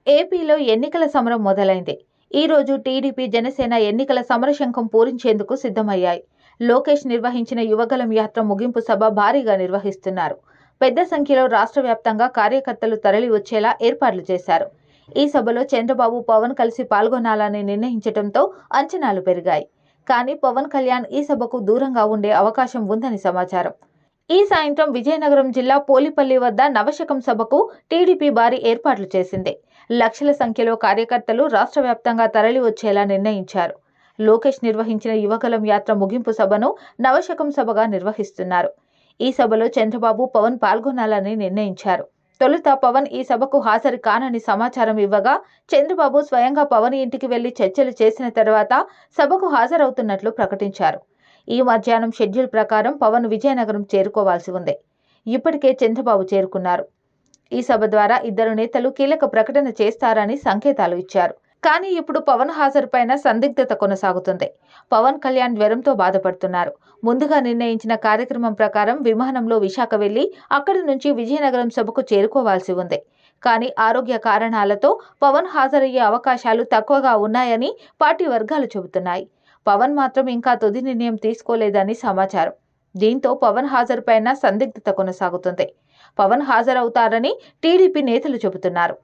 ఏపీలో ఎన్నికల సమరం మొదలైంది. ఈ రోజు టీడీపీ, జనసేన ఎన్నికల సమరశంఖం పూరించేందుకు సిద్ధమయ్యాయి. లోకేష్ నిర్వహించిన యువగళం యాత్ర ముగింపు సభ భారీగా నిర్వహిస్తున్నారు. పెద్ద సంఖ్యలో రాష్ట్ర వ్యాప్తంగా కార్యకర్తలు తరలి వచ్చేలా ఏర్పాట్లు చేశారు. ఈ సభలో చంద్రబాబు, పవన్ కలిసి పాల్గొనాలని నిర్ణయించడంతో అంచనాలు పెరిగాయి. కానీ పవన్ కళ్యాణ్ ఈ సభకు దూరంగా ఉండే అవకాశం ఉందని సమాచారం. ఈ సాయంత్రం విజయనగరం జిల్లా పోలిపల్లి వద్ద నవశకం సభకు టీడీపీ భారీ ఏర్పాట్లు చేసింది. లక్షల సంఖ్యలో కార్యకర్తలు రాష్ట్ర వ్యాప్తంగా తరలి వచ్చేలా నిర్ణయించారు. లోకేష్ నిర్వహించిన యువగళం యాత్ర ముగింపు సభను నవశకం సభగా నిర్వహిస్తున్నారు. ఈ సభలో చంద్రబాబు, పవన్ పాల్గొనాలని నిర్ణయించారు. తొలుత పవన్ ఈ సభకు హాజరు కానని సమాచారం ఇవ్వగా, చంద్రబాబు స్వయంగా పవన్ ఇంటికి వెళ్లి చర్చలు చేసిన తర్వాత సభకు హాజరవుతున్నట్లు ప్రకటించారు. ఈ మధ్యాహ్నం షెడ్యూల్ ప్రకారం పవన్ విజయనగరం చేరుకోవాల్సి ఉంది. ఇప్పటికే చంద్రబాబు చేరుకున్నారు. ఈ సభ ద్వారా ఇద్దరు నేతలు కీలక ప్రకటన చేస్తారని సంకేతాలు ఇచ్చారు. కానీ ఇప్పుడు పవన్ హాజరుపైన సందిగ్ధత కొనసాగుతుంది. పవన్ కళ్యాణ్ జ్వరంతో బాధపడుతున్నారు. ముందుగా నిర్ణయించిన కార్యక్రమం ప్రకారం విమానంలో విశాఖ వెళ్లి అక్కడి నుంచి విజయనగరం సభకు చేరుకోవాల్సి ఉంది. కానీ ఆరోగ్య కారణాలతో పవన్ హాజరయ్యే అవకాశాలు తక్కువగా ఉన్నాయని పార్టీ వర్గాలు చెబుతున్నాయి. పవన్ మాత్రం ఇంకా తుది నిర్ణయం తీసుకోలేదని సమాచారం. దీంతో పవన్ హాజరుపైన సందిగ్ధత కొనసాగుతుంది. పవన్ హాజరవుతారని టీడీపీ నేతలు చెబుతున్నారు.